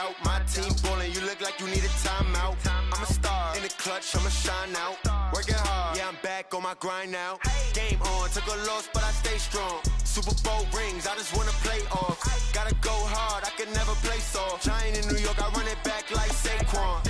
out. My team ballin', you look like you need a timeout. I'm a star in the clutch, I'ma shine out. Working hard, yeah, I'm back on my grind now. Game on, took a loss, but I stay strong. Super Bowl rings, I just wanna play off. Gotta go hard, I can never play soft. Giant in New York, I run it back like Saquon.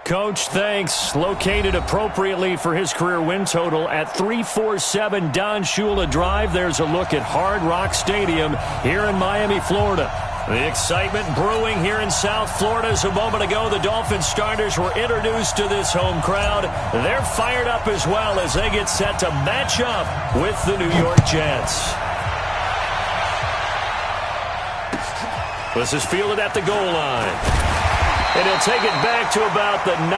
Coach, thanks. Located appropriately for his career win total at 347 Don Shula Drive. There's a look at Hard Rock Stadium here in Miami, Florida. The excitement brewing here in South Florida. As a moment ago, the Dolphins starters were introduced to this home crowd. They're fired up as well as they get set to match up with the New York Jets. This is fielded at the goal line. And he'll take it back to about the... The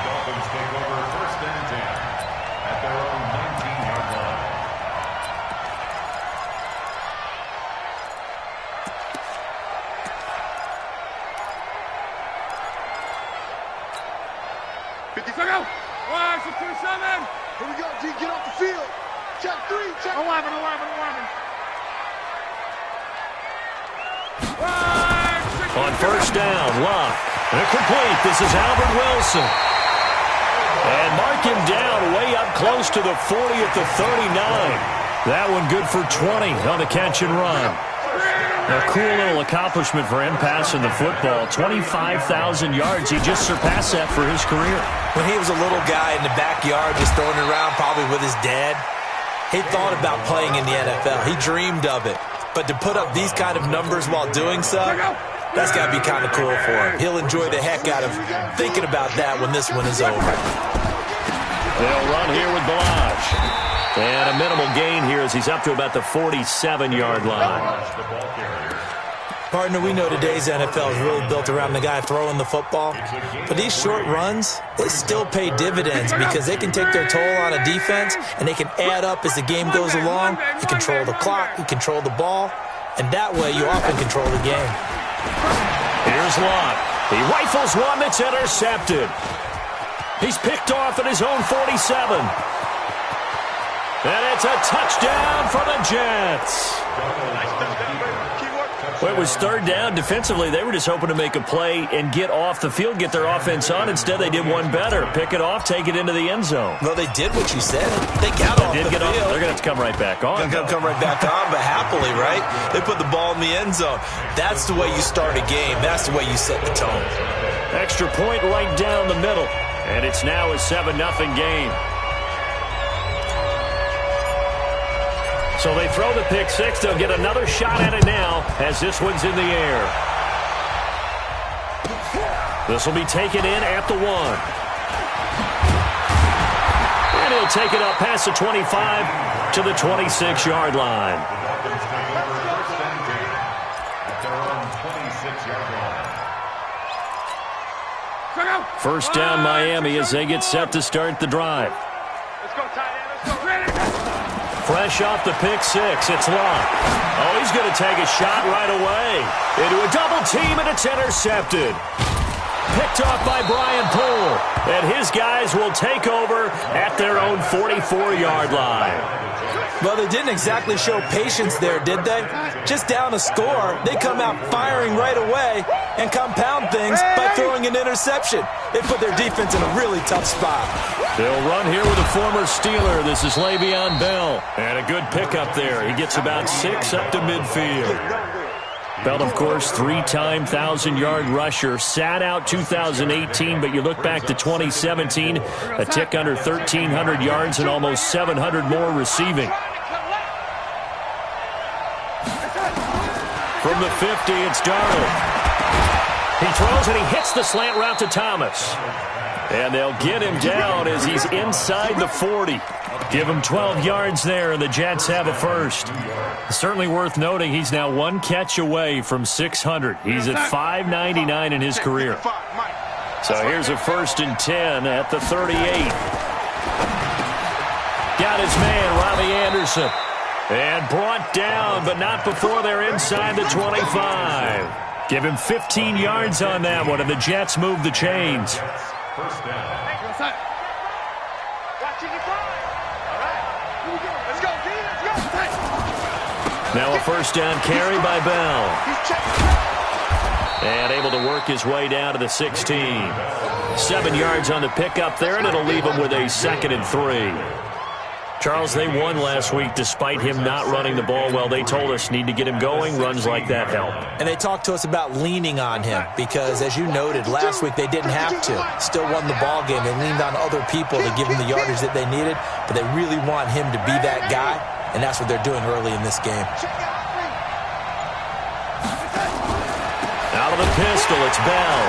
Dolphins take over 1st and 10 at their own 19-yard line. Go! 6-7. Here we go, G. Get off the field. Check 3. Check 11. On 1st down, Locke. Complete. This is Albert Wilson. And mark him down way up close to the 40 at the 39. That one good for 20 on the catch and run. A cool little accomplishment for him passing the football. 25,000 yards. He just surpassed that for his career. When he was a little guy in the backyard just throwing it around probably with his dad, he thought about playing in the NFL. He dreamed of it. But to put up these kind of numbers while doing so, that's got to be kind of cool for him. He'll enjoy the heck out of thinking about that when this one is over. They'll run here with Balazs. And a minimal gain here as he's up to about the 47-yard line. Partner, we know today's NFL is really built around the guy throwing the football. But these short runs, they still pay dividends because they can take their toll on a defense and they can add up as the game goes along. You control the clock, you control the ball, and that way you often control the game. Here's Locke. He rifles one that's intercepted. He's picked off at his own 47. And it's a touchdown for the Jets. Well, it was 3rd down. Defensively, they were just hoping to make a play and get off the field, get their offense on. Instead, they did one better. Pick it off, take it into the end zone. Well, they did what you said. They got off the field. They're going to have to come right back on. They're going to come right back on, but happily, right? They put the ball in the end zone. That's the way you start a game. That's the way you set the tone. Extra point right down the middle. And it's now a 7-0 game. So they throw the pick six. They'll get another shot at it now as this one's in the air. This will be taken in at the 1. And he'll take it up past the 25 to the 26-yard line. First down Miami as they get set to start the drive. Fresh off the pick six, it's Locke. Oh, he's going to take a shot right away. Into a double team, and it's intercepted. Picked off by Brian Poole. And his guys will take over at their own 44-yard line. Well, they didn't exactly show patience there, did they? Just down a score, they come out firing right away and compound things by throwing an interception. They put their defense in a really tough spot. They'll run here with a former Steeler. This is Le'Veon Bell. And a good pickup there. He gets about 6 up to midfield. Bell, of course, 3-time 1,000-yard rusher. Sat out 2018, but you look back to 2017, a tick under 1,300 yards and almost 700 more receiving. From the 50, it's Darnold. He throws and he hits the slant route to Thomas. And they'll get him down as he's inside the 40. Give him 12 yards there, and the Jets have a first. Certainly worth noting he's now 1 catch away from 600. He's at 599 in his career. So here's a 1st and 10 at the 38. Got his man, Robbie Anderson. And brought down, but not before they're inside the 25. Give him 15 yards on that one, and the Jets move the chains. First down. Let's go, G. Let's go. Now a first down carry by Bell. And able to work his way down to the 16. 7 yards on the pickup there, and it'll leave him with a 2nd and 3. Charles, they won last week despite him not running the ball well. They told us need to get him going. Runs like that help. And they talked to us about leaning on him because, as you noted, last week they didn't have to. Still won the ball game. They leaned on other people to give him the yardage that they needed, but they really want him to be that guy, and that's what they're doing early in this game. Out of the pistol, it's Bell.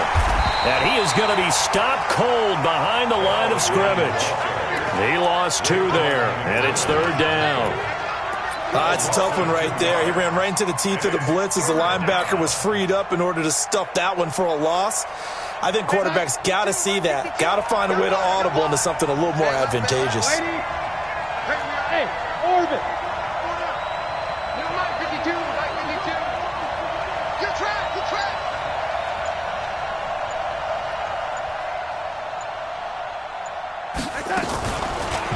And he is going to be stopped cold behind the line of scrimmage. He lost 2 there, and it's 3rd down. It's a tough one right there. He ran right into the teeth of the blitz as the linebacker was freed up in order to stuff that one for a loss. I think quarterbacks got to see that. Got to find a way to audible into something a little more advantageous. Hey, orbit. Mike 52, Mike 52. Good track, good track.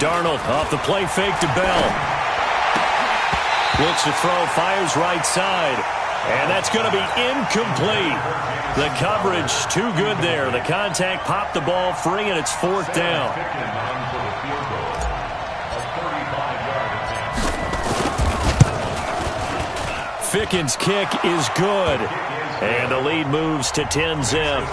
Darnold off the play fake to Bell. Looks to throw, fires right side. And that's going to be incomplete. The coverage too good there. The contact popped the ball free, and it's 4th down. Fickens' kick is good. And the lead moves to 10-zip.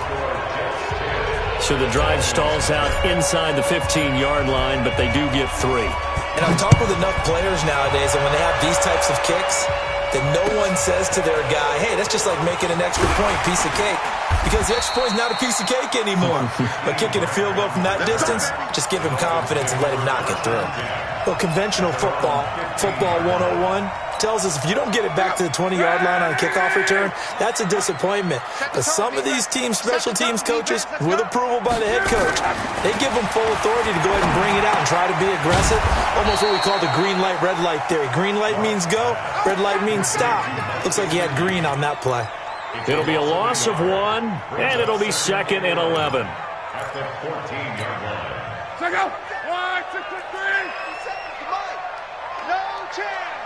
So the drive stalls out inside the 15-yard line, but they do get 3. And I've talked with enough players nowadays, and when they have these types of kicks, that no one says to their guy, hey, that's just like making an extra point, piece of cake. Because the extra point is not a piece of cake anymore. But kicking a field goal from that distance, just give him confidence and let him knock it through. Well, conventional football 101, tells us if you don't get it back to the 20-yard line on a kickoff return, that's a disappointment. But some of these teams, special teams coaches, with approval by the head coach, they give them full authority to go ahead and bring it out and try to be aggressive. Almost what we call the green light, red light theory. Green light means go, red light means stop. Looks like he had green on that play. It'll be a loss of 1, and it'll be 2nd and 11. At the 14-yard line. Let's go. 1, 2, 3. No chance.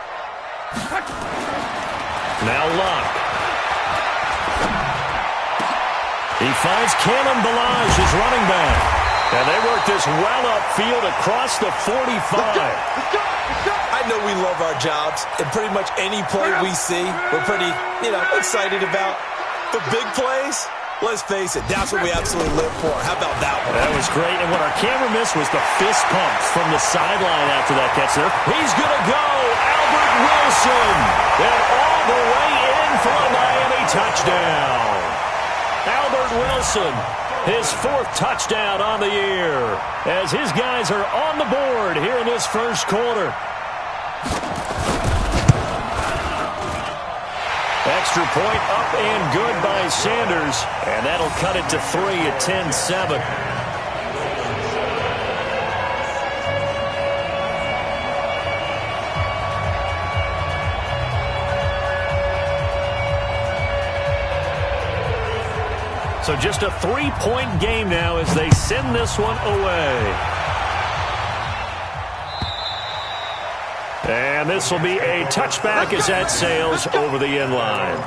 Now Luck. He finds Kalen Ballage, his running back. And they work this well upfield across the 45. I know we love our jobs, and pretty much any play we see, we're pretty, excited about. The big plays, let's face it, that's what we absolutely live for. How about that one? That was great, and what our camera missed was the fist pumps from the sideline after that catch there. He's going to go, Albert Wilson, and all the way in for a Miami touchdown. Albert Wilson, his 4th touchdown on the year, as his guys are on the board here in this first quarter. Extra point up and good by Sanders, and that'll cut it to 3 at 10-7. So just a 3-point game now as they send this one away. And this will be a touchback as that sails over the end line.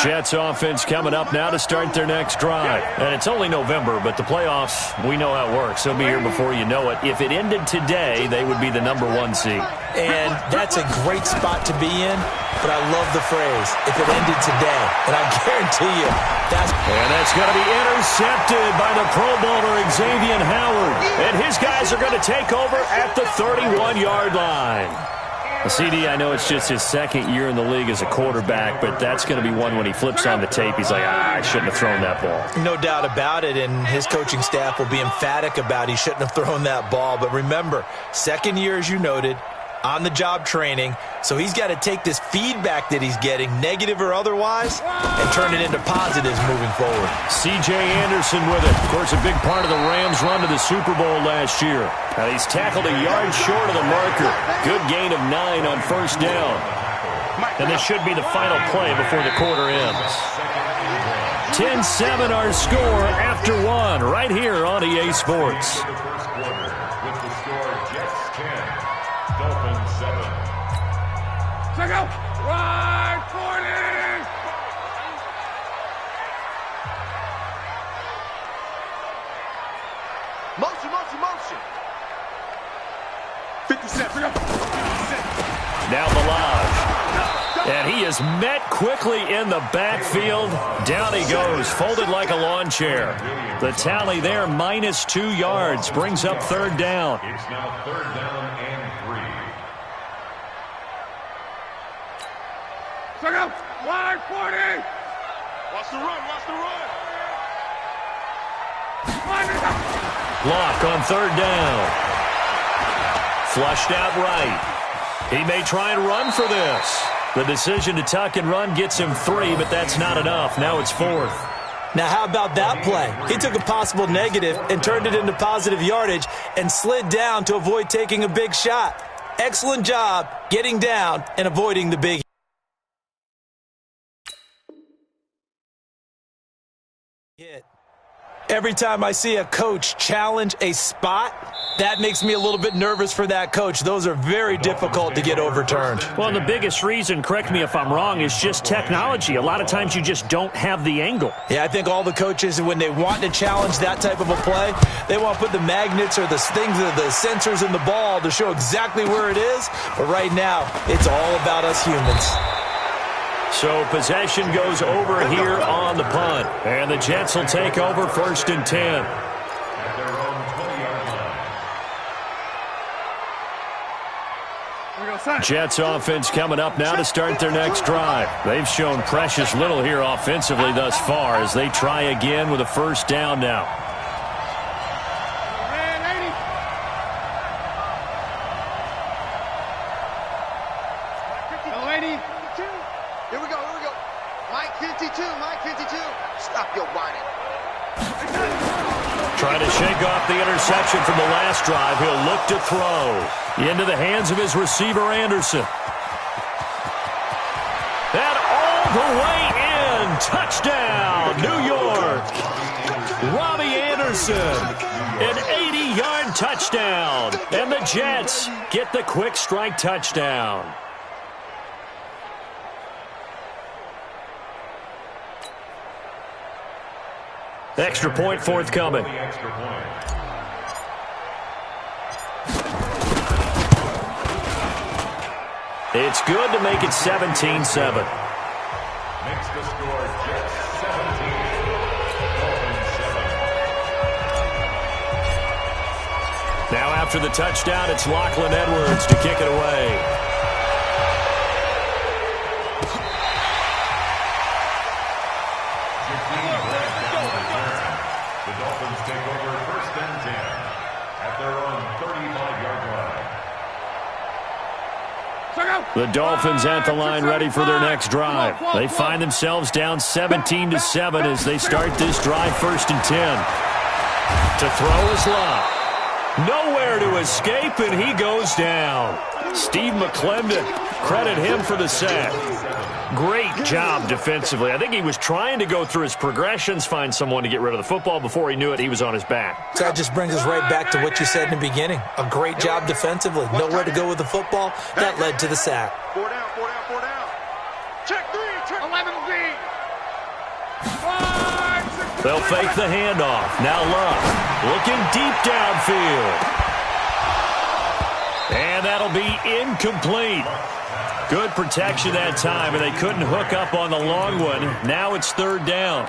Jets offense coming up now to start their next drive. And it's only November, but the playoffs, we know how it works. They'll be here before you know it. If it ended today, they would be the number 1 seed. And that's a great spot to be in, but I love the phrase, if it ended today. And I guarantee you, that's going to be intercepted by the Pro Bowler Xavier Howard. And his guys are going to take over at the 31-yard line. CD, I know it's just his 2nd year in the league as a quarterback, but that's going to be one when he flips on the tape, he's like, I shouldn't have thrown that ball. No doubt about it, and his coaching staff will be emphatic about he shouldn't have thrown that ball. But remember, 2nd year, as you noted, on-the-job training, so he's got to take this feedback that he's getting, negative or otherwise, and turn it into positives moving forward. C.J. Anderson with it. Of course, a big part of the Rams' run to the Super Bowl last year. Now, he's tackled a yard short of the marker. Good gain of 9 on first down. And this should be the final play before the quarter ends. 10-7 our score after 1 right here on EA Sports. Check out. Right, 40. Motion, motion, motion. 50 cents. 50 cents. Now Balaj. And he is met quickly in the backfield. Down he goes, folded like a lawn chair. The tally there, -2 yards, brings up third down. It's now third down and 3. Check out. Wide 40. Watch the run. Watch the run. Lock on third down. Flushed out right. He may try and run for this. The decision to tuck and run gets him 3, but that's not enough. Now it's 4th. Now, how about that play? He took a possible negative and turned it into positive yardage and slid down to avoid taking a big shot. Excellent job getting down and avoiding the big hit. Every time I see a coach challenge a spot, that makes me a little bit nervous for that coach. Those are very difficult to get overturned. Well, the biggest reason, correct me if I'm wrong, is just technology. A lot of times you just don't have the angle. Yeah, I think all the coaches, when they want to challenge that type of a play, they want to put the magnets or the things, the sensors in the ball to show exactly where it is. But right now, it's all about us humans. So possession goes over here on the punt. And the Jets will take over 1st and 10. At their own 20-yard line. Jets offense coming up now to start their next drive. They've shown precious little here offensively thus far as they try again with a first down now. Here we go. Mike 52. Stop your whining. Trying to shake off the interception from the last drive. He'll look to throw into the hands of his receiver, Anderson. And all the way in. Touchdown, New York. Robbie Anderson. An 80-yard touchdown. And the Jets get the quick strike touchdown. Extra point forthcoming. Extra point. It's good to make it 17-7. Makes the score Jets 17. Dolphins 7. Now after the touchdown, it's Lachlan Edwards to kick it away. The Dolphins take over 1st and 10 at their own 35-yard line. The Dolphins at the line ready for their next drive. They find themselves down 17-7 as they start this drive 1st and 10. To throw is Locke. Nowhere to escape, and he goes down. Steve McClendon, credit him for the sack. Great job defensively. I think he was trying to go through his progressions, find someone to get rid of the football. Before he knew it, he was on his back. So that just brings us right back to what you said in the beginning. A great job defensively. Nowhere to go with the football. That led to the sack. 4 down. Check 3. 11B. They'll fake the handoff. Now Love looking deep downfield. And that'll be incomplete. Good protection that time, and they couldn't hook up on the long one. Now it's 3rd down.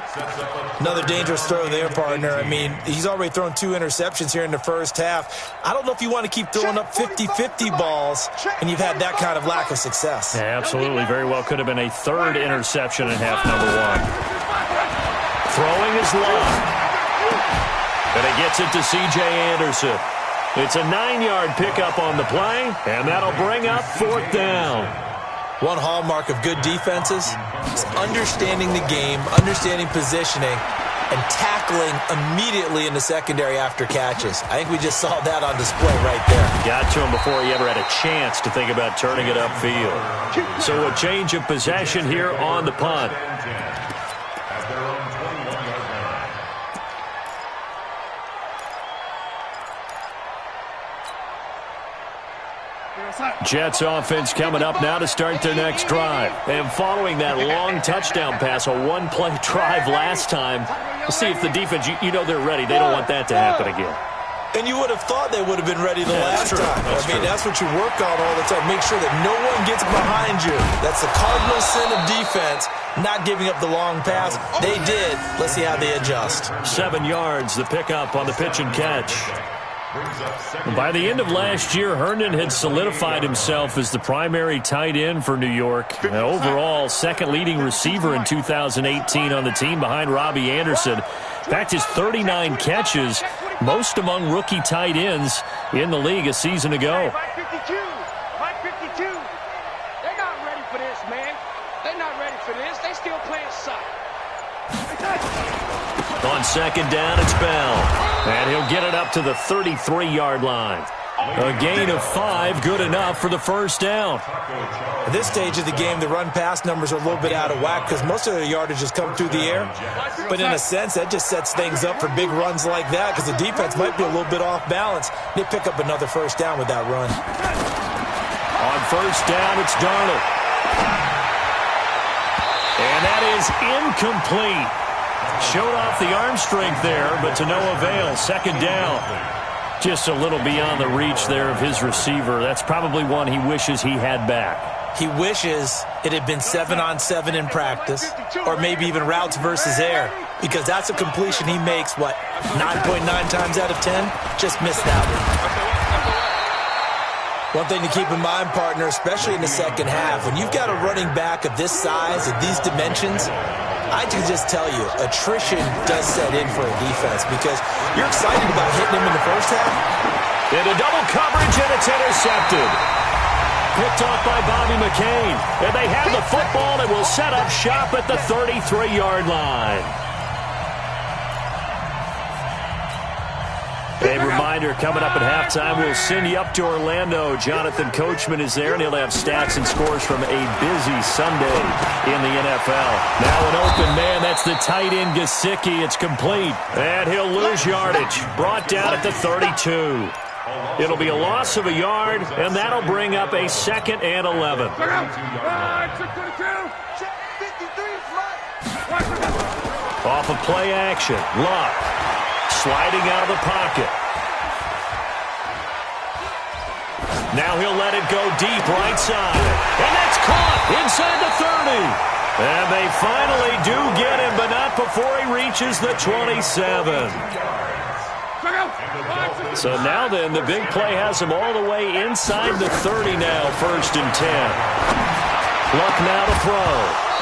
Another dangerous throw there, partner. I mean, he's already thrown 2 interceptions here in the first half. I don't know if you want to keep throwing up 50-50 balls, and you've had that kind of lack of success. Yeah, absolutely. Very well could have been a 3rd interception in half number 1. Throwing is Love. And he gets it to C.J. Anderson. It's a 9-yard pickup on the play, and that'll bring up 4th down. One hallmark of good defenses is understanding the game, understanding positioning, and tackling immediately in the secondary after catches. I think we just saw that on display right there. Got to him before he ever had a chance to think about turning it upfield. So a change of possession here on the punt. Jets offense coming up now to start their next drive. And following that long touchdown pass, a one-play drive last time, we'll see if the defense, you know they're ready. They don't want that to happen again. And you would have thought they would have been ready the last time. That's what you work on all the time. Make sure that no one gets behind you. That's the cardinal sin of defense, not giving up the long pass. They did. Let's see how they adjust. 7 yards, the pickup on the pitch and catch. By the end of last year, Herndon had solidified himself as the primary tight end for New York. Overall, second leading receiver in 2018 on the team behind Robbie Anderson. In fact, his 39 catches, most among rookie tight ends in the league a season ago. Mike 52. They're not ready for this, man. They're not ready for this. They still playing soccer. On second down, it's Bell. And he'll get it up to the 33-yard line. A gain of 5, good enough for the first down. At this stage of the game, the run-pass numbers are a little bit out of whack because most of their yardage has come through the air. But in a sense, that just sets things up for big runs like that because the defense might be a little bit off balance. They pick up another first down with that run. On first down, it's Darnold. And that is incomplete. Showed off the arm strength there, but to no avail. Second down. Just a little beyond the reach there of his receiver. That's probably one he wishes he had back. He wishes it had been 7-on-7 in practice, or maybe even routes versus air, because that's a completion he makes, 9.9 times out of 10? Just missed that one. One thing to keep in mind, partner, especially in the second half, when you've got a running back of this size, of these dimensions, I can just tell you, attrition does set in for a defense because you're excited about hitting him in the first half. Into double coverage, and it's intercepted. Picked off by Bobby McCain. And they have the football and will set up shop at the 33-yard line. A reminder, coming up at halftime, we'll send you up to Orlando. Jonathan Coachman is there, and he'll have stats and scores from a busy Sunday in the NFL. Now an open man, that's the tight end Gesicki. It's complete, and he'll lose yardage. Brought down at the 32. It'll be a loss of a yard, and that'll bring up a 2nd and 11. Off of play action, Luck. Sliding out of the pocket. Now he'll let it go deep right side. And that's caught inside the 30. And they finally do get him, but not before he reaches the 27. So now then, the big play has him all the way inside the 30 now, 1st and 10. Luck now to throw.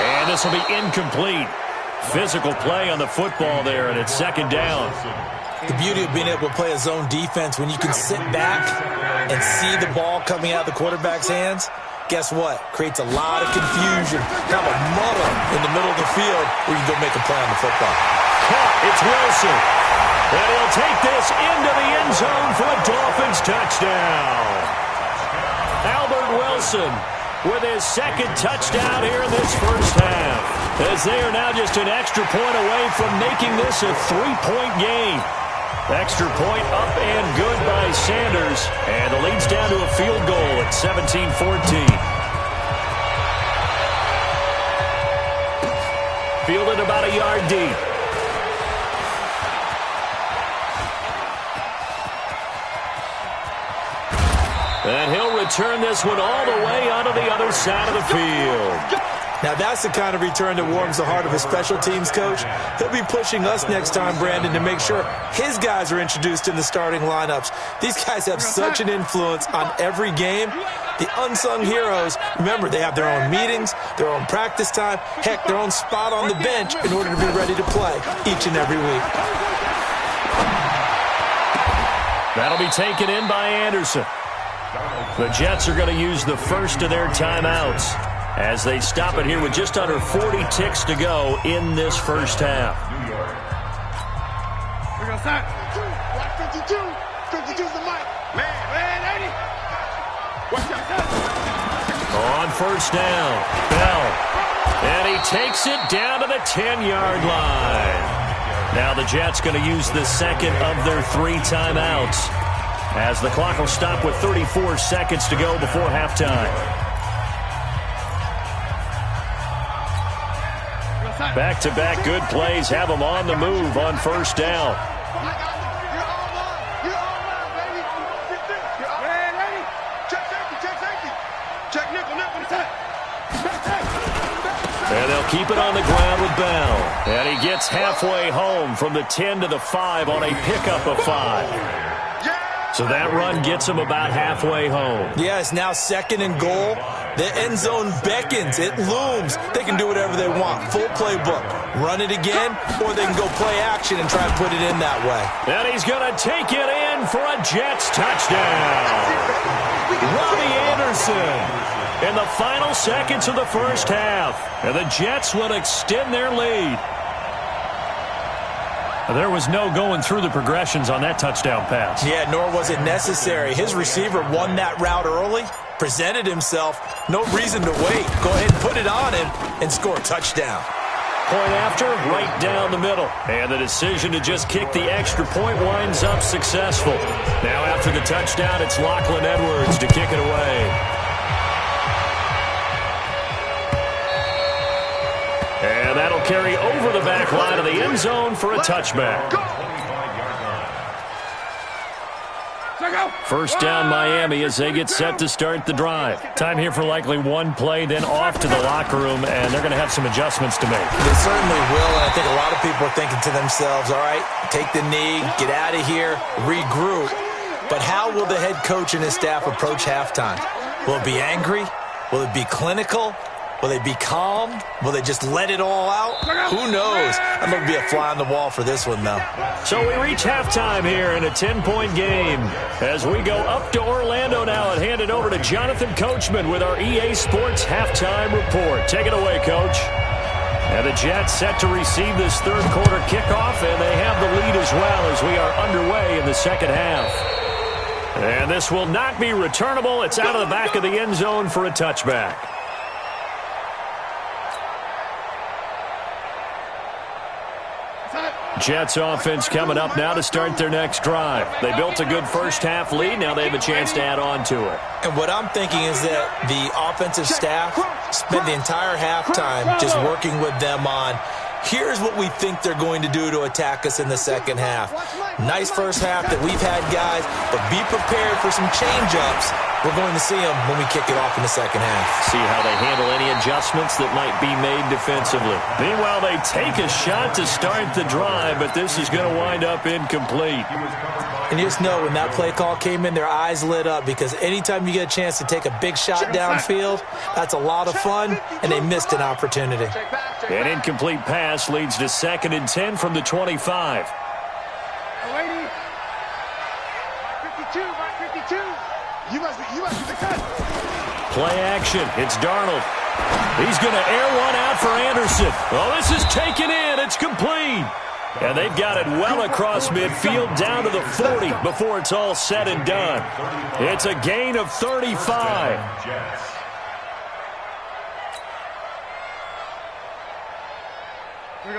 And this will be incomplete. Physical play on the football there, and it's 2nd down. The beauty of being able to play a zone defense when you can sit back and see the ball coming out of the quarterback's hands, guess what? Creates a lot of confusion, kind of a muddle in the middle of the field where you can go make a play on the football. Caught, it's Wilson. And he'll take this into the end zone for a Dolphins touchdown. Albert Wilson with his 2nd touchdown here in this first half, as they are now just an extra point away from making this a 3-point game. Extra point up and good by Sanders, and the lead's down to a field goal at 17-14. Fielded about a yard deep. And he'll return this one all the way onto the other side of the field. Now that's the kind of return that warms the heart of a special teams coach. He'll be pushing us next time, Brandon, to make sure his guys are introduced in the starting lineups. These guys have such an influence on every game. The unsung heroes, remember, they have their own meetings, their own practice time, heck, their own spot on the bench in order to be ready to play each and every week. So now then, the big play has him all the way inside the 30 now, 1st and 10. Luck now to throw. And this will be incomplete. Picked off by Bobby McCain. And that is incomplete. That'll be taken in by Anderson. The Jets are going to use the first of their timeouts as they stop it here with just under 40 ticks to go in this first half. We're going to start. 52. 52's the mic. Man, 80. Watch out. On first down, Bell. And he takes it down to the 10-yard line. Now the Jets going to use the second of their 3 timeouts as the clock will stop with 34 seconds to go before halftime. Back-to-back good plays have them on the move on first down. And they'll keep it on the ground with Bell. And he gets halfway home from the 10 to the 5 on a pickup of 5. So that run gets him about halfway home. Yeah, it's now second and goal. The end zone beckons. It looms. They can do whatever they want. Full playbook. Run it again, or they can go play action and try and put it in that way. And he's going to take it in for a Jets touchdown. Robbie Anderson in the final seconds of the first half. And the Jets will extend their lead. There was no going through the progressions on that touchdown pass. Yeah, nor was it necessary. His receiver won that route early, presented himself. No reason to wait. Go ahead and put it on him and score a touchdown. Point after, right down the middle. And the decision to just kick the extra point winds up successful. Now after the touchdown, it's Lachlan Edwards to kick it away. And that'll carry over the back line of the end zone for a touchback. First down Miami as they get set to start the drive. Time here for likely one play, then off to the locker room, and they're going to have some adjustments to make. They certainly will, and I think a lot of people are thinking to themselves, all right, take the knee, get out of here, regroup. But how will the head coach and his staff approach halftime? Will it be angry? Will it be clinical? Will they be calm? Will they just let it all out? Who knows? I'm going to be a fly on the wall for this one, though. So we reach halftime here in a 10-point game. As we go up to Orlando now and hand it over to Jonathan Coachman with our EA Sports Halftime Report. Take it away, Coach. And the Jets set to receive this third quarter kickoff, and they have the lead as well as we are underway in the second half. And this will not be returnable. It's out of the back of the end zone for a touchback. Jets offense coming up now to start their next drive. They built a good first half lead. Now they have a chance to add on to it. And what I'm thinking is that the offensive staff spent the entire halftime just working with them on, here's what we think they're going to do to attack us in the second half. Nice first half that we've had, guys, but be prepared for some change-ups. We're going to see them when we kick it off in the second half. See how they handle any adjustments that might be made defensively. Meanwhile, they take a shot to start the drive, but this is going to wind up incomplete. And you just know when that play call came in, their eyes lit up, because anytime you get a chance to take a big shot downfield, that's a lot of fun, and they missed an opportunity. An incomplete pass leads to 2nd and 10 from the 25. 52. You must be the cut. Play action. It's Darnold. He's going to air one out for Anderson. Oh, this is taken in. It's complete. And they've got it well across midfield down to the 40 before it's all said and done. It's a gain of 35.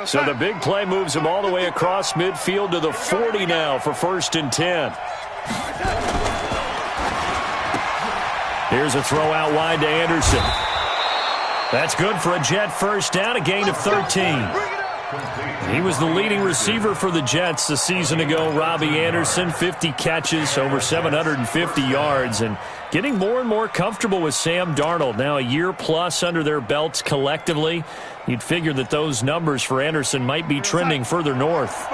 So the big play moves him all the way across midfield to the 40 now for 1st and 10. Here's a throw out wide to Anderson. That's good for a Jet first down, a gain of 13. He was the leading receiver for the Jets a season ago. Robbie Anderson, 50 catches, over 750 yards, and getting more and more comfortable with Sam Darnold. Now a year plus under their belts collectively. You'd figure that those numbers for Anderson might be trending further north.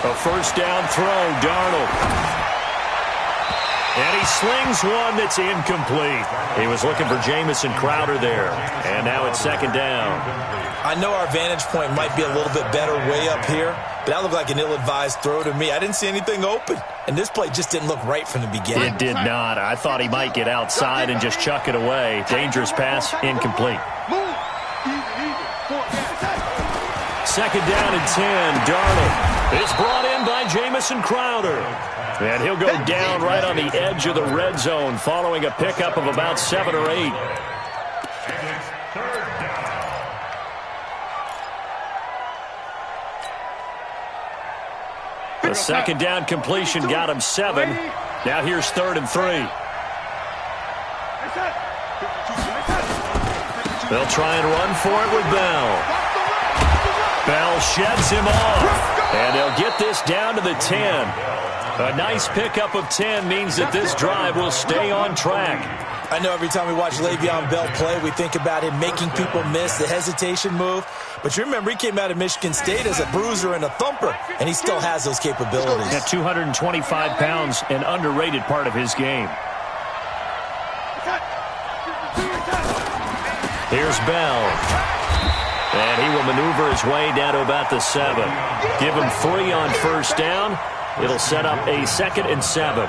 A first down throw, Darnold. And he slings one that's incomplete. He was looking for Jamison Crowder there. And now it's second down. I know our vantage point might be a little bit better way up here, but that looked like an ill-advised throw to me. I didn't see anything open, and this play just didn't look right from the beginning. It did not. I thought he might get outside and just chuck it away. Dangerous pass, incomplete. Second down and 10. Darnold is brought in by Jamison Crowder. And he'll go down right on the edge of the red zone following a pickup of about 7 or 8. The second down completion got him 7. Now here's 3rd and 3. They'll try and run for it with Bell. Bell sheds him off. And they'll get this down to the 10. A nice pickup of 10 means that this drive will stay on track. I know every time we watch Le'Veon Bell play, we think about him making people miss, the hesitation move. But you remember, he came out of Michigan State as a bruiser and a thumper, and he still has those capabilities. At 225 pounds, an underrated part of his game. Here's Bell. And he will maneuver his way down to about the 7. Give him 3 on first down. It'll set up a 2nd and 7.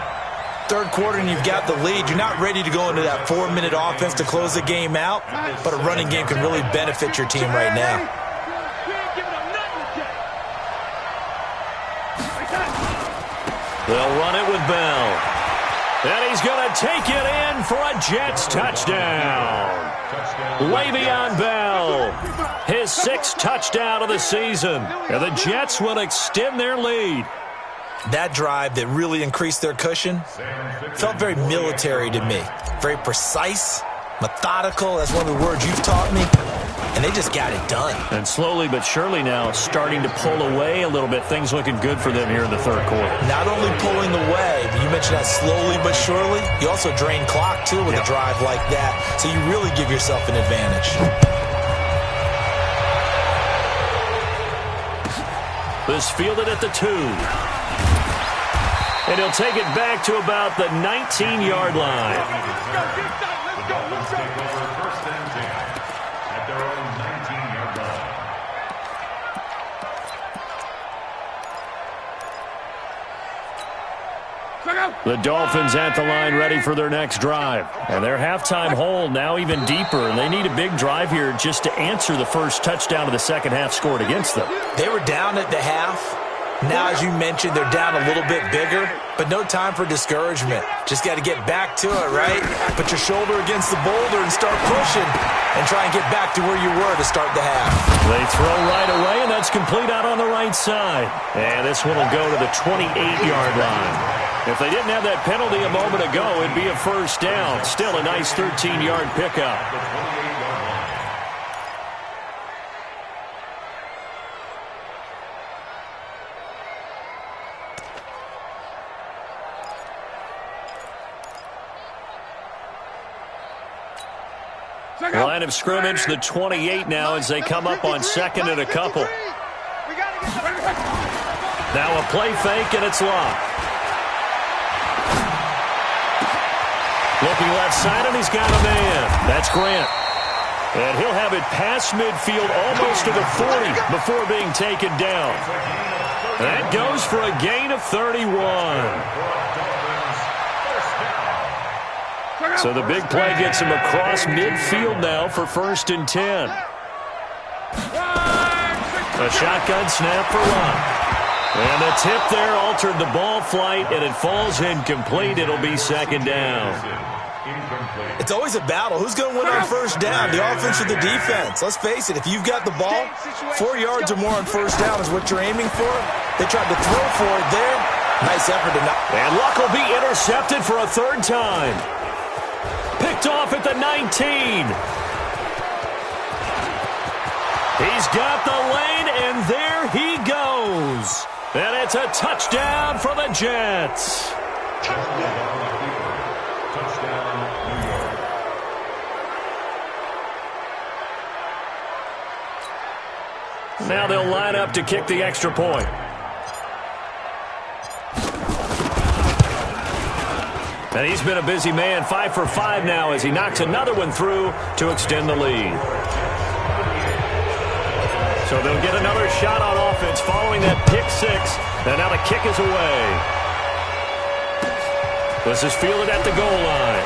Third quarter and you've got the lead. You're not ready to go into that 4-minute offense to close the game out, but a running game can really benefit your team right now. They'll run it with Bell. And he's going to take it in for a Jets touchdown. Le'Veon Bell, his 6th touchdown of the season. And the Jets will extend their lead. That drive that really increased their cushion felt very military to me. Very precise, methodical. That's one of the words you've taught me. And they just got it done. And slowly but surely now starting to pull away a little bit. Things looking good for them here in the third quarter. Not only pulling away, but you mentioned that slowly but surely. You also drain clock, too, with a drive like that. So you really give yourself an advantage. This fielded at the 2. And he'll take it back to about the 19-yard line. Let's take over 1st and 10 at their own 19-yard line. The Dolphins at the line ready for their next drive. And their halftime hole now even deeper. And they need a big drive here just to answer the first touchdown of the second half scored against them. They were down at the half. Now, as you mentioned, they're down a little bit bigger, but no time for discouragement. Just got to get back to it, right? Put your shoulder against the boulder and start pushing and try and get back to where you were to start the half. They throw right away, and that's complete out on the right side. And this one will go to the 28-yard line. If they didn't have that penalty a moment ago, it'd be a first down. Still a nice 13-yard pickup. Line of scrimmage, the 28 now as they come up on 2nd and a couple. Now a play fake, and it's locked. Looking left side, and he's got a man. That's Grant. And he'll have it past midfield almost to the 40 before being taken down. That goes for a gain of 31. So the big play gets him across midfield now for 1st and 10. A shotgun snap for Locke. And the tip there altered the ball flight, and it falls incomplete. It'll be 2nd down. It's always a battle. Who's going to win on first down, the offense or the defense? Let's face it, if you've got the ball, 4 yards or more on first down is what you're aiming for. They tried to throw for it there. Nice effort to not. And Luck will be intercepted for a 3rd time. Picked off at the 19. He's got the lane, and there he goes. And it's a touchdown for the Jets. Touchdown, New York. Now they'll line up to kick the extra point. And he's been a busy man, 5 for 5 now as he knocks another one through to extend the lead. So they'll get another shot on offense following that pick six. And now the kick is away. This is fielded at the goal line.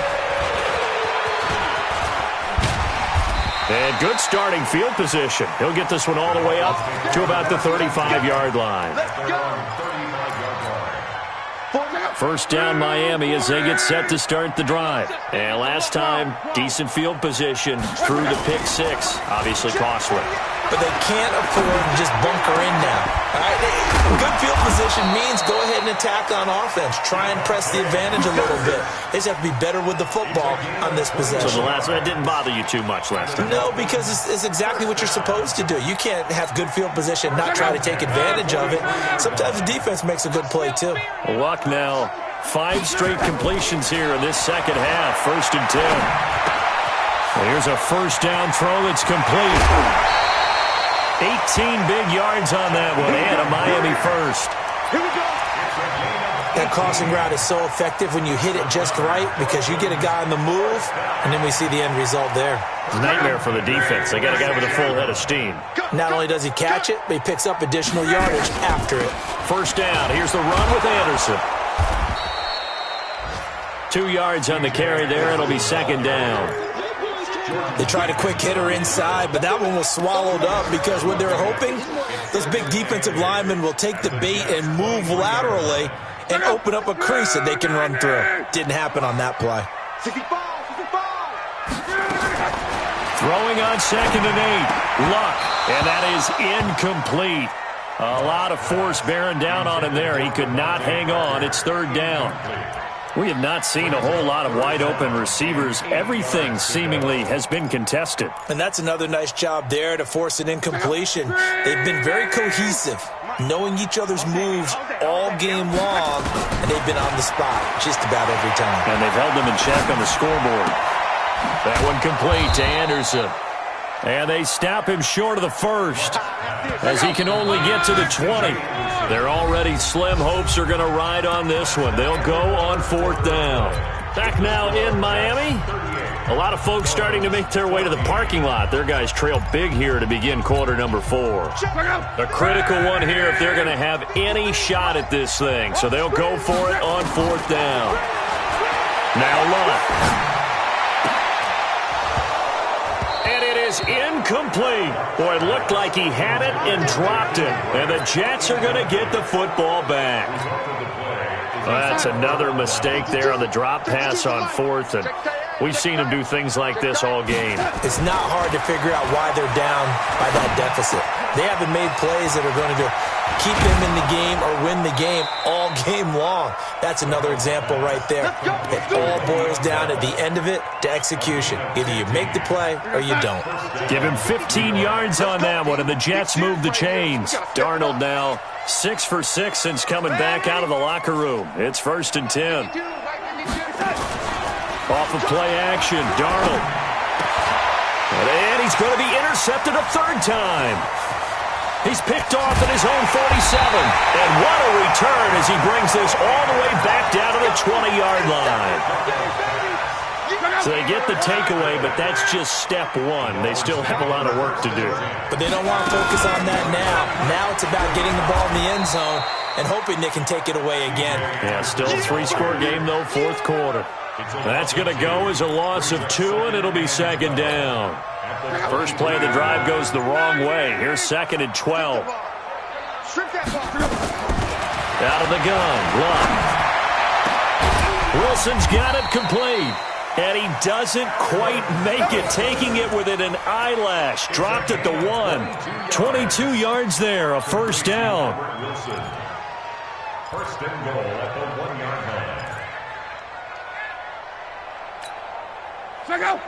And good starting field position. He'll get this one all the way up to about the 35-yard line. First down Miami as they get set to start the drive. And last time, decent field position through the pick six. Obviously costly. But they can't afford to just bunker in now. All right? Good field position means go ahead and attack on offense. Try and press the advantage a little bit. They just have to be better with the football on this possession. So the last one didn't bother you too much last time? No, because it's exactly what you're supposed to do. You can't have good field position, not try to take advantage of it. Sometimes the defense makes a good play, too. Luck now. 5 straight completions here in this second half. 1st and 10. Well, here's a first down throw that's complete. 18 big yards on that one, and a Miami first. Here we go. That crossing route is so effective when you hit it just right because you get a guy on the move, and then we see the end result there. Nightmare for the defense. They got a guy with a full head of steam. Not only does he catch it, but he picks up additional yardage after it. First down. Here's the run with Anderson. 2 yards on the carry there. It'll be second down. They tried a quick hitter inside, but that one was swallowed up because what they're hoping, those big defensive linemen will take the bait and move laterally and open up a crease that they can run through. Didn't happen on that play. 65. Throwing on 2nd and 8. Luck, and that is incomplete. A lot of force bearing down on him there. He could not hang on. It's 3rd down. We have not seen a whole lot of wide-open receivers. Everything seemingly has been contested. And that's another nice job there to force an incompletion. They've been very cohesive, knowing each other's moves all game long, and they've been on the spot just about every time. And they've held them in check on the scoreboard. That one complete to Anderson. And they stop him short of the first as he can only get to the 20. Their already slim hopes are going to ride on this one. They'll go on 4th down. Back now in Miami. A lot of folks starting to make their way to the parking lot. Their guys trail big here to begin quarter number 4. A critical one here if they're going to have any shot at this thing. So they'll go for it on 4th down. Now Luck. Incomplete. Boy, it looked like he had it and dropped it. And the Jets are going to get the football back. Well, that's another mistake there on the drop pass on 4th. And we've seen him do things like this all game. It's not hard to figure out why they're down by that deficit. They haven't made plays that are going to keep them in the game or win the game all game long. That's another example right there. It all boils down at the end of it to execution. Either you make the play or you don't. Give him 15 yards on that one, and the Jets move the chains. Darnold now 6 for 6 since coming back out of the locker room. It's 1st and 10. Off of play action, Darnold. And he's going to be intercepted a 3rd time. He's picked off at his own 47. And what a return as he brings this all the way back down to the 20-yard line. So they get the takeaway, but that's just step 1. They still have a lot of work to do. But they don't want to focus on that now. Now it's about getting the ball in the end zone and hoping they can take it away again. Yeah, still a 3-score game, though, 4th quarter. That's going to go as a loss of 2, and it'll be 2nd down. First play of the drive goes the wrong way. Here's 2nd and 12. Out of the gun, Luck. Wilson's got it complete. And he doesn't quite make it, taking it within an eyelash. Dropped at the 1. 22 yards there, a 1st down. First and goal at the 1-yard line. Check out.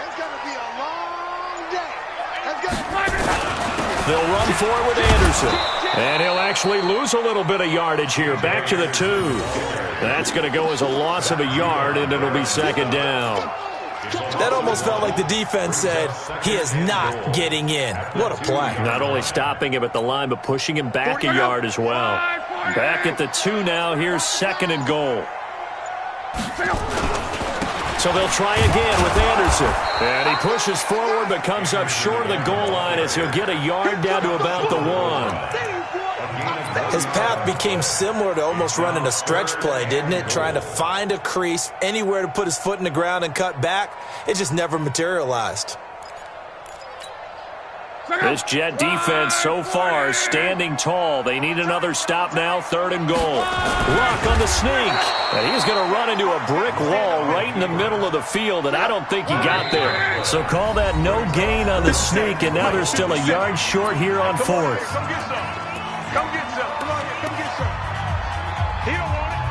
It's going to be a long day. They'll run for it with Anderson. And he'll actually lose a little bit of yardage here. Back to the 2. That's going to go as a loss of a yard, and it'll be 2nd down. That almost felt like the defense said, he is not getting in. What a play. Not only stopping him at the line, but pushing him back a yard as well. Back at the 2 now. Here's 2nd and goal. So they'll try again with Anderson. And he pushes forward but comes up short of the goal line as he'll get a yard down to about the 1. His path became similar to almost running a stretch play, didn't it? Trying to find a crease, anywhere to put his foot in the ground and cut back. It just never materialized. This Jet defense so far standing tall. They need another stop now. 3rd and goal. Luck on the sneak. And he's going to run into a brick wall right in the middle of the field, and I don't think he got there. So call that no gain on the sneak, and now they're still a yard short here on 4th. Come get some. Come get some. Come on here. Come get some. He don't want it.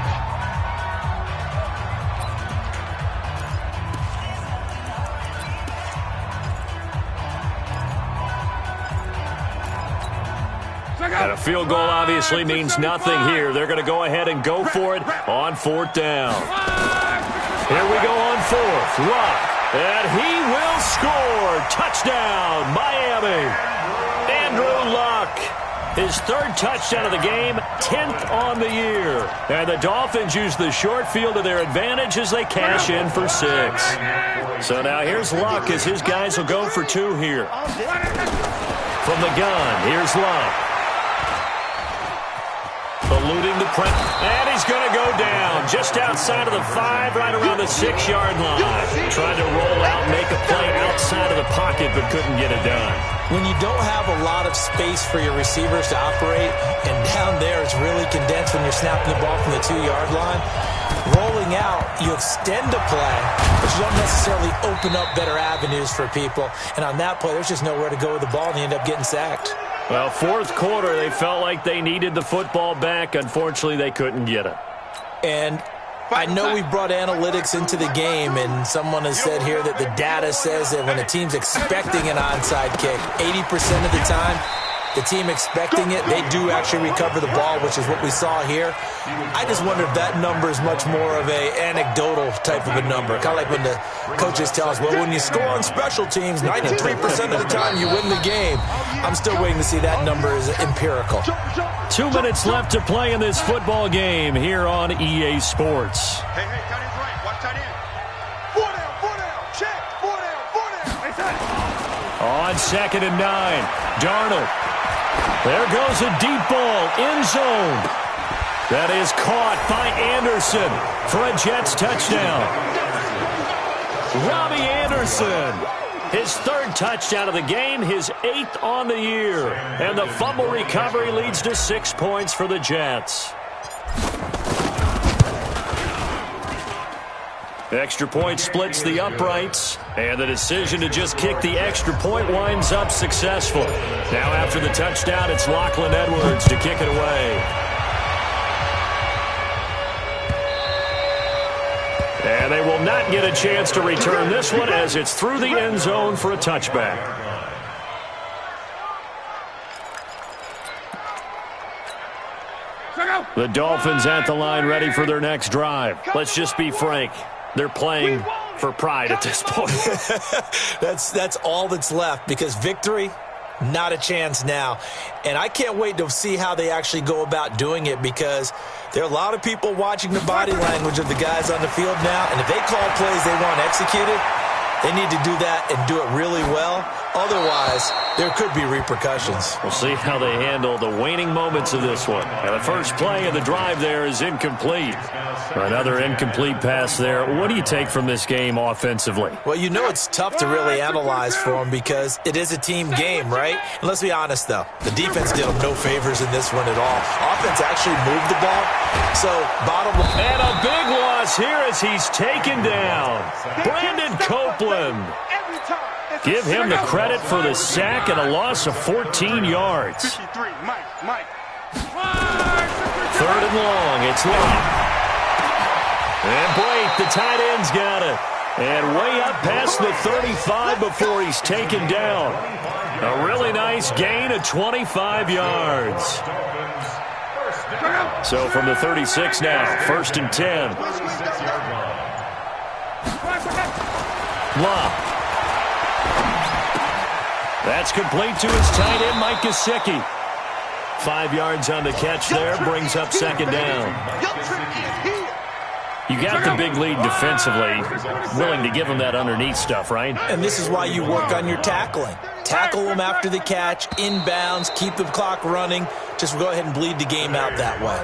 And a field goal obviously means nothing here. They're going to go ahead and go for it on 4th down. Here we go on 4th. Luck. And he will score. Touchdown, Miami. Andrew Luck. His 3rd touchdown of the game, 10th on the year. And the Dolphins use the short field to their advantage as they cash in for 6. So now here's Luck as his guys will go for 2 here. From the gun, here's Luck. Eluding the press, and he's going to go down just outside of the 5, right around the 6-yard line. Trying to roll out, make a play outside of the pocket, but couldn't get it done. When you don't have a lot of space for your receivers to operate, and down there it's really condensed when you're snapping the ball from the 2-yard line, rolling out, you extend a play, but you don't necessarily open up better avenues for people. And on that play, there's just nowhere to go with the ball, and you end up getting sacked. Well, 4th quarter, they felt like they needed the football back. Unfortunately, they couldn't get it. And I know we brought analytics into the game, and someone has said here that the data says that when a team's expecting an onside kick, 80% of the time, the team expecting it, they do actually recover the ball, which is what we saw here. I just wonder if that number is much more of a anecdotal type of a number. Kind of like when the coaches tell us, well, when you score on special teams, 93% of the time you win the game. I'm still waiting to see that number is empirical. 2 minutes left to play in this football game here on EA Sports. Hey, tight end's right. Watch tight end. 4 down. Check. 4 down. Hey, tight end. On 2nd and 9, Darnold. There goes a deep ball, end zone. That is caught by Anderson for a Jets touchdown. Robbie Anderson, his 3rd touchdown of the game, his 8th on the year. And the fumble recovery leads to 6 points for the Jets. Extra point splits the uprights, and the decision to just kick the extra point winds up successful. Now after the touchdown, it's Lachlan Edwards to kick it away. And they will not get a chance to return this one as it's through the end zone for a touchback. The Dolphins at the line ready for their next drive. Let's just be frank. They're playing for pride at this point. That's all that's left, because victory, not a chance now. And I can't wait to see how they actually go about doing it, because there are a lot of people watching the body language of the guys on the field now, and if they call plays they want executed, they need to do that and do it really well. Otherwise, there could be repercussions. We'll see how they handle the waning moments of this one. And the first play of the drive there is incomplete. Another incomplete pass there. What do you take from this game offensively? Well, you know it's tough to really analyze for them because it is a team game, right? And let's be honest, though. The defense did them no favors in this one at all. Offense actually moved the ball. So, bottom line. And a big loss here as he's taken down. Brandon Copeland. Give him the credit for the sack and a loss of 14 yards. 53, Mike. 3rd and long, it's Luck. And Blake, the tight end's got it. And way up past the 35 before he's taken down. A really nice gain of 25 yards. So from the 36 now, 1st and 10. Luck. That's complete to his tight end, Mike Gesicki. 5 yards on the catch there, brings up second down. You got the big lead defensively, willing to give them that underneath stuff, right? And this is why you work on your tackling. Tackle them after the catch, inbounds, keep the clock running. Just go ahead and bleed the game out that way.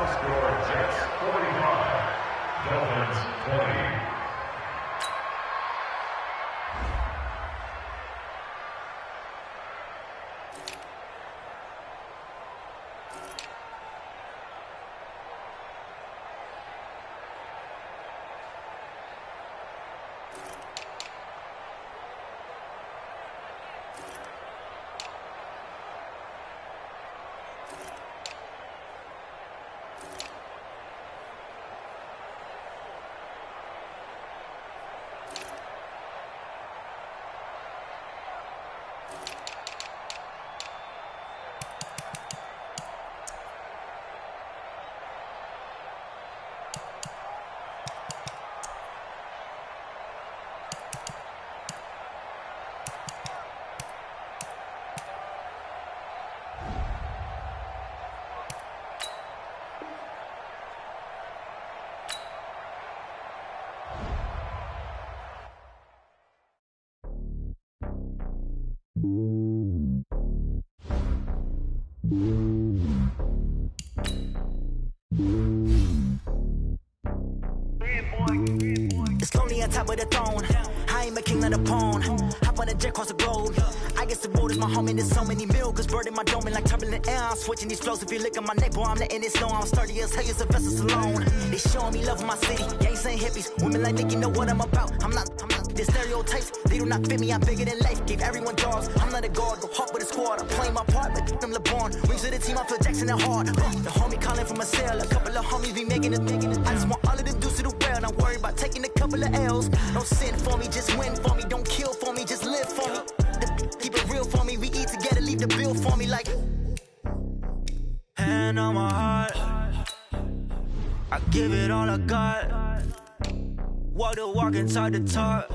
It's lonely on top of the throne. I ain't a king of the pawn. Hop on a jet across the globe. I guess the road is my home and there's so many milk. Bird in my dome and like turbulent air. I'm switching these flows. If you look at my neck, boy, I'm letting it slow. I'm sturdy as hell, it's a vessel alone. They showing me love in my city. Gangsta hippies. Women like Nick, you know what I'm about. I'm not the stereotypes. They do not fit me. I'm bigger than life. Gave everyone jobs. I'm not a guard. Go hard with a squad. I'm playing my part, but I'm LeBron. Wings of the team, I feel Jackson and hard. The homie calling from a cell. A couple of homies be making it. I just want all of them dudes to the well. Not worry about taking a couple of L's. Don't sin for me, just win for me. Don't kill for me, just live for me. Keep it real for me. We eat together, leave the bill for me like. Hand on my heart, I give it all I got. Walk the walk and talk the talk.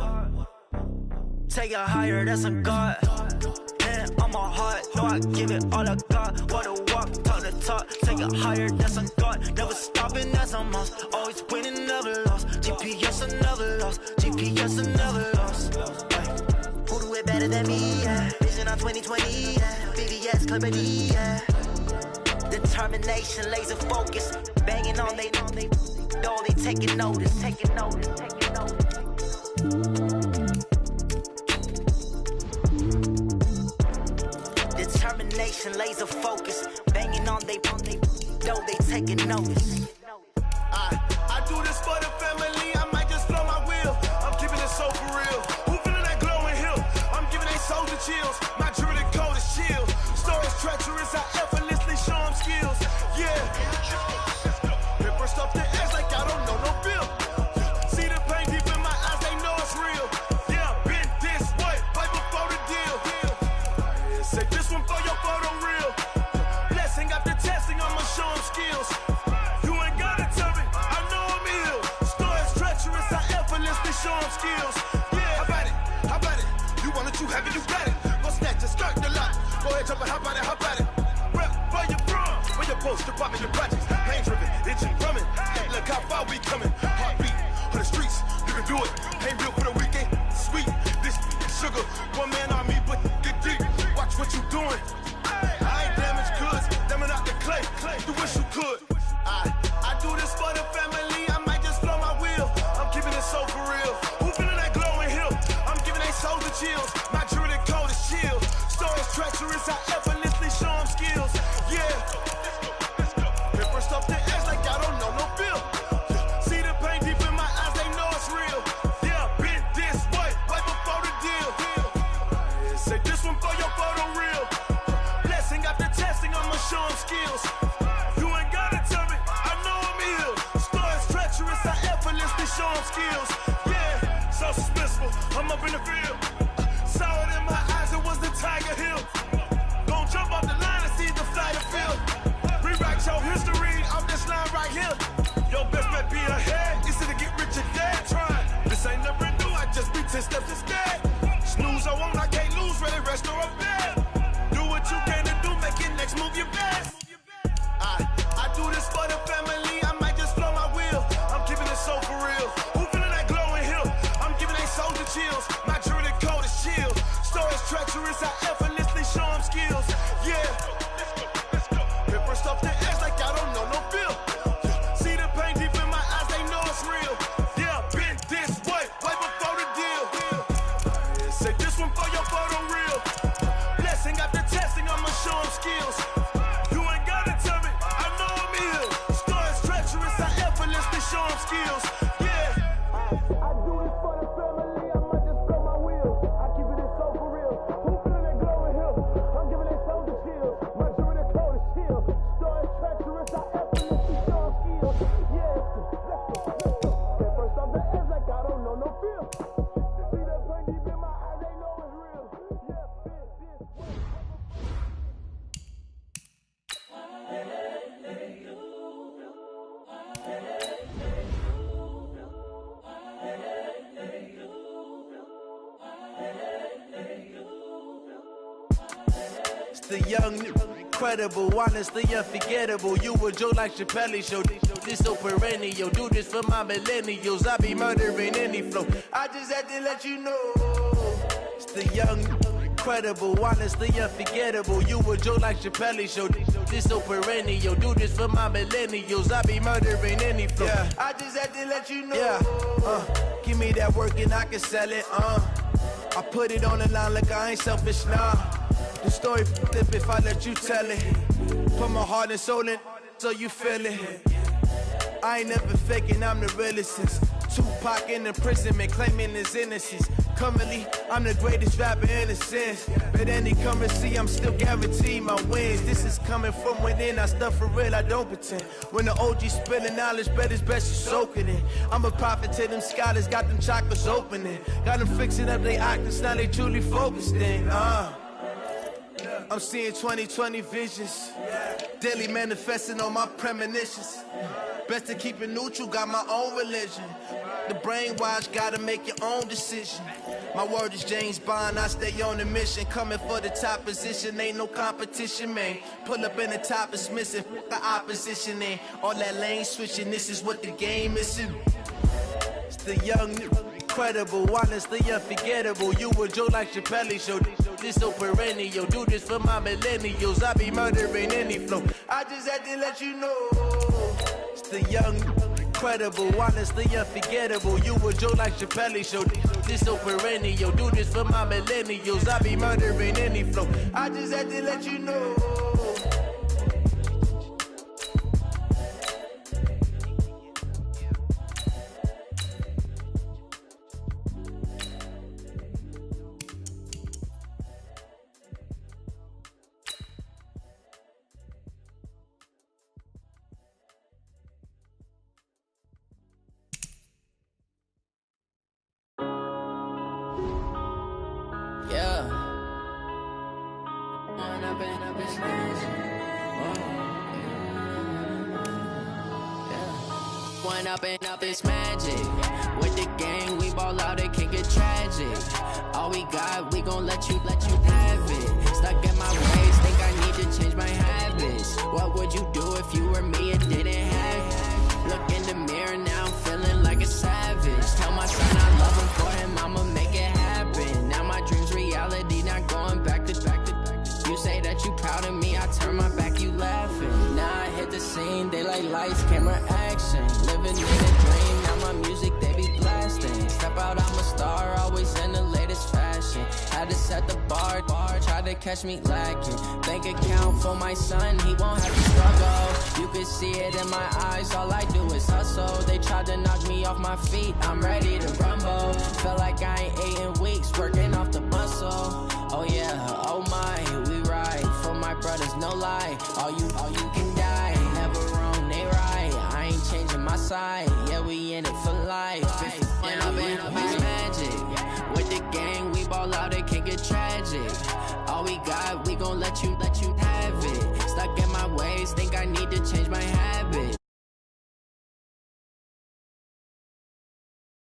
Take it higher, that's a God. Hand on my heart, no, I give it all I got. Walk the walk, talk the talk. Take it higher, that's a God. Never stopping, that's a must. Always winning, never lost. GPS, I never lost. GPS, I never lost. Who do it better than me? Yeah. Vision on 2020. Yeah. VVS, Clarity. Yeah. Determination, laser focus. Banging on they door, they taking notice. Taking notice. Taking notice. Determination, laser focus. Banging on they door, they taking notice. I do this for the family. I might just blow my wheel. I'm keeping it so for real. Who feeling that glowing hill? I'm giving they soldier chills. My jewelry code is chill. Stories treacherous. I effortlessly show them skills. Yeah. Paper stuff that acts like I don't know no bill. See the pain deep in my eyes. They know it's real. Yeah, been this way right before the deal. Say this one for your photo real. Blessing after testing. I'ma show them skills. Show them skills. Yeah, how about it? You want it, you have it, you got it. Go snatch it, skirt the lot. Go ahead, jump it, how about it? Rep where you from? Where you post, your poppin' your projects. Pain driven, itching, drumming. Look how far we coming. Heartbeat on the streets, you can do it. Ain't real for the weekend, sweet. This sugar, one man on me, but get deep. Watch what you doing. I ain't damaged goods, damn it out the clay. You wish you could. I do this for the family. I might just blow my wheel. I'm keeping it so for real. Who feeling that glowing hill? I'm giving they soldier chills. My jewelry code is chill. Stories treacherous. I effortlessly show them skills. Yeah. Paper stuff that acts like I don't know no bill. See the pain deep in my eyes. They know it's real. Yeah, been this way right before the deal. Say this one for your photo real. Blessing after testing. I'ma show them skills. You ain't gotta tell me. I know I'm ill. Stories treacherous. I effortlessly show them skills. Yeah, so suspenseful. I'm up in the field. Saw it in my eyes. It was the Tiger Hill. Gon' jump off the line and see the fly the field. Rewrite your history off this line right here. Your best bet be ahead. It's to get rich or dead trying. This ain't never new. I just be 10 steps instead. Snooze I won't. I can't lose. Ready, rest or a bed. Do what you can to do. Make your next move your best. the young, incredible, honestly unforgettable. You a joke like Chappelle Show. This so perennial. Do this for my millennials. I be murdering any flow. I just had to let you know. It's the young, incredible, honestly unforgettable. You a joke like Chappelle Show. This so perennial. Do this for my millennials. I be murdering any flow. Yeah. I just had to let you know. Yeah. Give me that work and I can sell it. I put it on the line like I ain't selfish, nah. The story flip if I let you tell it. Put my heart and soul in so you feel it. I ain't never faking, I'm the realest since Tupac in imprisonment, claiming his innocence. Currently, I'm the greatest rapper in a sense. But any currency, I'm still guaranteed my wins. This is coming from within, I stuff for real, I don't pretend. When the OG spilling knowledge, bet it's best you soak it in. I'm a prophet to them scholars, got them chakras opening. Got them fixing up their octaves, now they truly focused in. I'm seeing 2020 visions, daily manifesting on my premonitions. Best to keep it neutral, got my own religion. The brainwash, gotta make your own decision. My word is James Bond, I stay on a mission. Coming for the top position, ain't no competition, man. Pull up in the top, it's missing, the opposition ain't. All that lane switching, this is what the game is. It's the young, incredible, honestly unforgettable. You a joke like Chappelle Show. This so perennial. Do this for my millennials. I be murdering any flow. I just had to let you know. It's the young, incredible, honestly unforgettable. You a joke like Chappelle Show. This so perennial. Do this for my millennials. I be murdering any flow. I just had to let you know. Up it's magic. With the gang, we ball out, it can get tragic. All we got, we gon' let you have it. Stuck in my ways, think I need to change my habits. What would you do if you were me and didn't have it? Look in the mirror, now I'm feeling like a savage. Tell my son I love him, for him I'ma make it happen. Now my dream's reality, not going back to back. You say that you proud of me, I turn my back, you laughing. Now I hit the scene, they like lights, camera, action. Living in a dream, now my music, they be blasting. Step out, I'm a star, always in the latest fashion. Had to set the bar, try to catch me lacking. Bank account for my son, he won't have to struggle. You can see it in my eyes, all I do is hustle. They tried to knock me off my feet, I'm ready to rumble. Felt like I ain't ate in weeks, working off the muscle. Oh yeah, oh my, we ride for my brothers, no lie. All you can die, never wrong, they right. I ain't changing my side, yeah, we in it for life. When I've been up, it's magic. With the gang, we ball out, it can get tragic. All we got, we gon' let you have it. Stuck in my ways, think I need to change my habit.